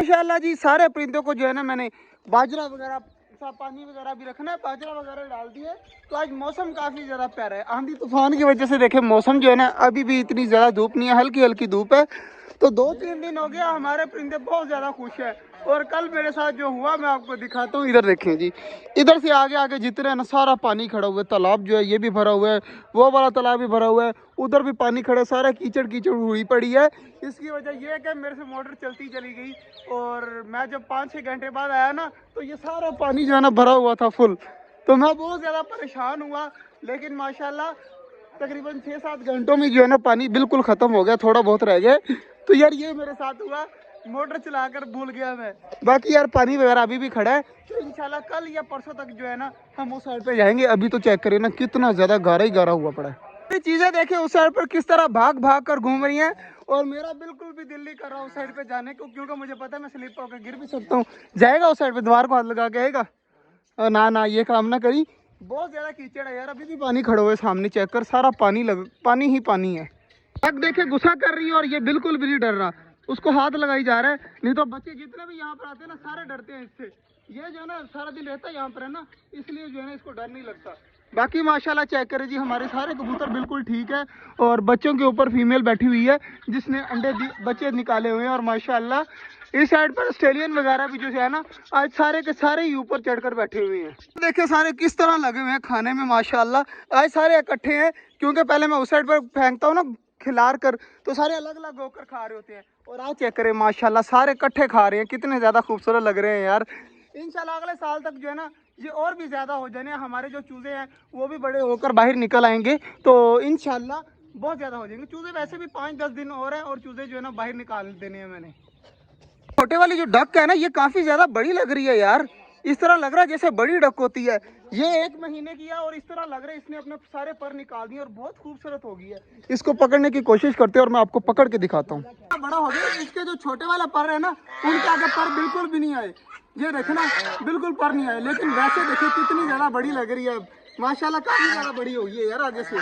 माशाल्लाह जी सारे परिंदों को जो है ना मैंने बाजरा वगैरह पानी वगैरह भी रखना है, बाजरा वगैरह डाल दिए। तो आज मौसम काफ़ी ज़्यादा प्यारा है। आंधी तूफान की वजह से देखे मौसम जो है ना अभी भी इतनी ज़्यादा धूप नहीं है, हल्की हल्की धूप है। तो 2-3 दिन हो गया हमारे परिंदे बहुत ज़्यादा खुश है। और कल मेरे साथ जो हुआ मैं आपको दिखाता हूँ। इधर देखें जी, इधर से आगे आगे जितने है ना सारा पानी खड़ा हुआ है। तालाब जो है ये भी भरा हुआ है, वो वाला तालाब भी भरा हुआ है, उधर भी पानी खड़ा, सारा कीचड़ कीचड़ हुई पड़ी है। इसकी वजह यह है कि मेरे से मोटर चलती चली गई और मैं जब 5-6 घंटे बाद आया ना तो ये सारा पानी जो है ना भरा हुआ था फुल। तो मैं बहुत ज़्यादा परेशान हुआ, लेकिन माशाल्लाह तकरीबन 6-7 घंटों में जो है ना पानी बिल्कुल ख़त्म हो गया, थोड़ा बहुत रह गया। तो यार ये मेरे साथ हुआ, मोटर चलाकर भूल गया मैं। बाकी यार पानी वगैरह अभी भी खड़ा है। तो इंशाल्लाह कल या परसों तक जो है ना हम उस साइड पे जाएंगे। अभी तो चेक करिए ना कितना ज़्यादा गारा ही गारा हुआ पड़ा है। ये चीज़ें देखें उस साइड पर किस तरह भाग भाग कर घूम रही हैं। और मेरा बिल्कुल भी दिल नहीं कर रहा उस साइड पे जाने को, क्योंकि मुझे पता है मैं स्लिप होकर गिर भी सकता हूँ। जाएगा उस साइड पे, द्वार को हाथ लगा के आएगा? ना ना, ये काम ना करी। बहुत ज़्यादा कीचड़ है यार, अभी भी पानी खड़ा हुआ है सामने, चेक कर, सारा पानी ही पानी है। अब देखे गुस्सा कर रही है और ये बिल्कुल भी नहीं डर रहा, उसको हाथ लगाई जा रहा है। नहीं तो बच्चे जितने भी यहाँ पर आते हैं ना सारे डरते हैं इससे। ये जो है ना सारा दिन रहता है यहाँ पर है ना, इसलिए जो है ना इसको डर नहीं लगता। बाकी माशाल्लाह चेक करें जी, हमारे सारे कबूतर बिल्कुल ठीक है। और बच्चों के ऊपर फीमेल बैठी हुई है जिसने बच्चे निकाले हुए हैं। और माशाल्लाह इस साइड पर ऑस्ट्रेलियन वगैरह भी जो है ना आज सारे के सारे ही ऊपर चढ़कर बैठे हुए हैं। देखिए सारे किस तरह लगे हुए हैं खाने में माशाल्लाह। आज सारे इकट्ठे हैं, क्योंकि पहले मैं उस साइड पर फेंकता हूँ ना खिलार कर, तो सारे अलग अलग होकर खा रहे होते हैं। और आज चेक करें माशाल्लाह सारे इकट्ठे खा रहे हैं, कितने ज़्यादा खूबसूरत लग रहे हैं यार। इंशाल्लाह अगले साल तक जो है ना ये और भी ज़्यादा हो जाने, हमारे जो चूज़े हैं वो भी बड़े होकर बाहर निकल आएंगे। तो इंशाल्लाह बहुत ज़्यादा हो जाएंगे चूज़े। वैसे भी 5-10 दिन और हैं और चूज़े जो है ना बाहर निकाल देने हैं मैंने। छोटे वाली जो डक है ना ये काफ़ी ज़्यादा बड़ी लग रही है यार। इस तरह लग रहा है जैसे बड़ी डक होती है। ये 1 महीने की है और इस तरह लग रहा है इसने अपने सारे पर निकाल दिए और बहुत खूबसूरत हो गई है। इसको पकड़ने की कोशिश करते हैं और मैं आपको पकड़ के दिखाता हूँ। बड़ा हो गया, इसके जो छोटे वाला पर है ना उनके आगे पर बिल्कुल भी नहीं आए। ये देखे ना बिल्कुल पर नहीं आए, लेकिन वैसे देखे कितनी ज़्यादा बड़ी लग रही है माशाल्लाह। काफ़ी ज़्यादा बड़ी हो गई है यार आगे से।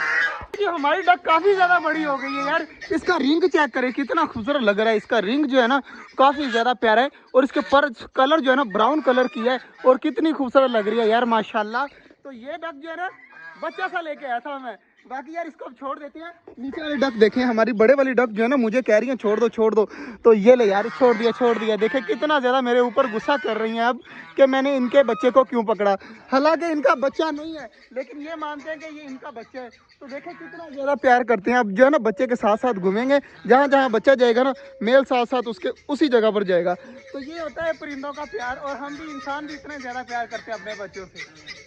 ये हमारी डक काफ़ी ज़्यादा बड़ी हो गई है यार। इसका रिंग चेक करें कितना खूबसूरत लग रहा है। इसका रिंग जो है ना काफ़ी ज़्यादा प्यारा है और इसके पर कलर जो है ना ब्राउन कलर की है और कितनी खूबसूरत लग रही है यार माशाल्लाह। तो ये डक जो है ना बच्चा सा लेके आया था मैं। बाकी यार इसको अब छोड़ देते हैं। नीचे वाली डक देखें, हमारी बड़े वाली डक जो है ना मुझे कह रही है छोड़ दो छोड़ दो। तो ये ले यार छोड़ दिया। देखें कितना ज़्यादा मेरे ऊपर गुस्सा कर रही हैं अब कि मैंने इनके बच्चे को क्यों पकड़ा। हालांकि इनका बच्चा नहीं है, लेकिन ये मानते हैं कि ये इनका बच्चा है। तो देखें कितना ज़्यादा प्यार करते हैं। अब जो है ना बच्चे के साथ साथ घूमेंगे, जहाँ जहाँ बच्चा जाएगा ना मेल साथ साथ उसके उसी जगह पर जाएगा। तो ये होता है परिंदों का प्यार। और हम भी इंसान भी इतने ज़्यादा प्यार करते हैं अपने बच्चों से।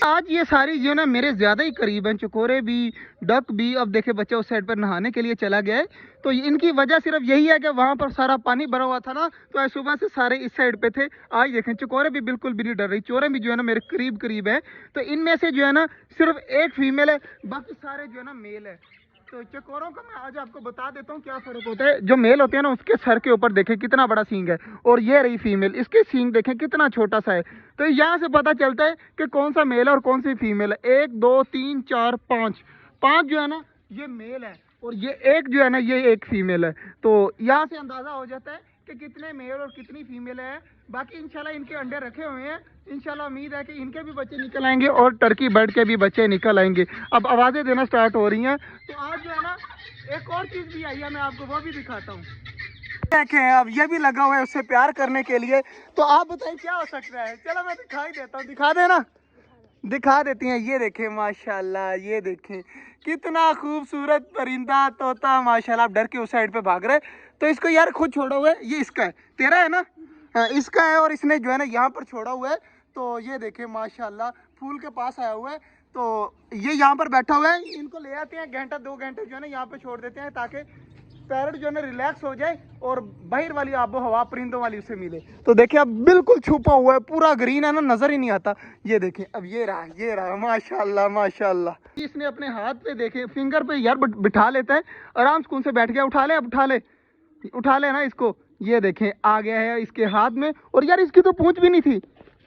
आज ये सारी जो है ना मेरे ज़्यादा ही करीब हैं, चकोरे भी डक भी। अब देखे बच्चा उस साइड पर नहाने के लिए चला गया है। तो इनकी वजह सिर्फ यही है कि वहाँ पर सारा पानी भरा हुआ था ना, तो आज सुबह से सारे इस साइड पे थे। आज देखें चकोरे भी बिल्कुल भी नहीं डर रही, चोरे भी जो है ना मेरे करीब करीब है। तो इनमें से जो है ना सिर्फ एक फीमेल है, बाकी सारे जो है ना मेल है। तो चकोरों का मैं आज आपको बता देता हूँ क्या फ़र्क होता है। जो मेल होते हैं ना उसके सर के ऊपर देखें कितना बड़ा सींग है, और ये रही फीमेल, इसके सींग देखें कितना छोटा सा है। तो यहाँ से पता चलता है कि कौन सा मेल है और कौन सी फीमेल है। 1 2 3 4 5 जो है ना ये मेल है और ये एक जो है ना ये एक फीमेल है। तो यहाँ से अंदाज़ा हो जाता है कि कितने मेल और कितनी फीमेल है। बाकी इंशाल्लाह इनके अंडे रखे हुए हैं, इंशाल्लाह उम्मीद है कि इनके भी बच्चे निकल आएंगे और टर्की बर्ड के भी बच्चे निकल आएंगे। अब आवाज़ें देना स्टार्ट हो रही हैं। तो आज जो है ना एक और चीज़ भी आई है, मैं आपको वो भी दिखाता हूँ। देखें अब ये भी लगा हुआ है उससे प्यार करने के लिए। तो आप बताइए क्या हो सकता है। चलो मैं दिखाई देता हूँ, दिखा देना, दिखा देती हैं। ये देखें माशाल्लाह, ये देखें कितना खूबसूरत परिंदा तोता माशाल्लाह। आप डर के उस साइड पे भाग रहे। तो इसको यार खुद छोड़ा हुआ है, ये इसका है, तेरा है ना? हाँ, इसका है और इसने जो है ना यहाँ पर छोड़ा हुआ है। तो ये देखें माशाल्लाह फूल के पास आया हुआ है। तो ये यहाँ पर बैठा हुआ है। इनको ले आते हैं, 1-2 घंटे जो है ना यहाँ पे छोड़ देते हैं ताकि पैरट जो है ना रिलैक्स हो जाए और बाहर वाली आबो हवा परिंदों वाली उसे मिले। तो देखिए अब बिल्कुल छुपा हुआ है, पूरा ग्रीन है ना, नजर ही नहीं आता। ये देखें अब ये रहा माशाल्लाह माशाल्लाह। इसने अपने हाथ पे देखे फिंगर पे यार बिठा लेता है, आराम सुकून से बैठ गया। उठा ले, अब उठा ले ना इसको। ये देखें आ गया है इसके हाथ में। और यार इसकी तो पूंछ भी नहीं थी,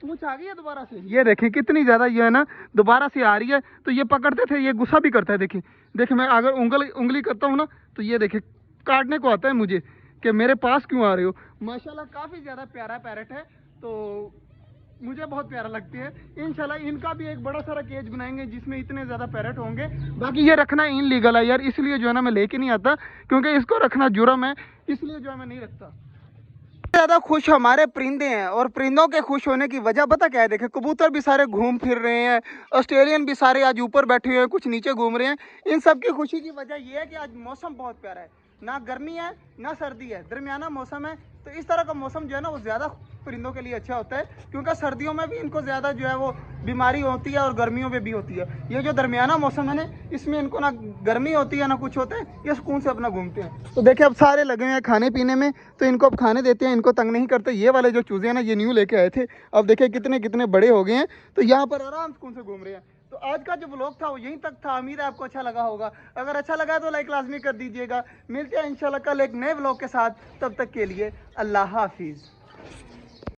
पूंछ आ गई है दोबारा से। ये देखें कितनी ज्यादा ये है ना दोबारा से आ रही है। तो ये पकड़ते थे, ये गुस्सा भी करता है। देखिए मैं अगर उंगली करता हूँ ना तो ये देखें काटने को आता है मुझे। कि मेरे पास क्यों आ रहे हो। माशाल्लाह काफ़ी ज़्यादा प्यारा पैरट है, तो मुझे बहुत प्यारा लगती है। इंशाल्लाह इनका भी एक बड़ा सारा केज बनाएंगे जिसमें इतने ज़्यादा पैरट होंगे। बाकी ये रखना इनलीगल है यार, इसलिए जो है ना मैं लेके नहीं आता, क्योंकि इसको रखना जुर्म है, इसलिए जो है मैं नहीं रखता। ज़्यादा खुश हमारे परिंदे हैं, और परिंदों के खुश होने की वजह पता क्या है? देखे कबूतर भी सारे घूम फिर रहे हैं, ऑस्ट्रेलियन भी सारे आज ऊपर बैठे हुए हैं, कुछ नीचे घूम रहे हैं। इन सब की खुशी की वजह यह है कि आज मौसम बहुत प्यारा है, ना गर्मी है ना सर्दी है, दरमियाना मौसम है। तो इस तरह का मौसम जो है ना वो ज़्यादा परिंदों के लिए अच्छा होता है, क्योंकि सर्दियों में भी इनको ज़्यादा जो है वो बीमारी होती है और गर्मियों में भी होती है। ये जो दरमियाना मौसम है ना, इसमें इनको ना गर्मी होती है ना कुछ होता है, ये सुकून से अपना घूमते हैं। तो देखिए अब सारे लगे हुए हैं खाने पीने में, तो इनको अब खाने देते हैं, इनको तंग नहीं करते। ये वाले जो चूजे हैं ना, ये न्यू लेके आए थे, अब देखिए कितने कितने बड़े हो गए हैं, तो यहाँ पर आराम सुकून से घूम रहे हैं। तो आज का जो व्लॉग था वो यहीं तक था, उम्मीद है आपको अच्छा लगा होगा। अगर अच्छा लगा तो लाइक लाजमी कर दीजिएगा। मिलते हैं इंशाल्लाह कल एक नए व्लॉग के साथ, तब तक के लिए अल्लाह हाफिज़।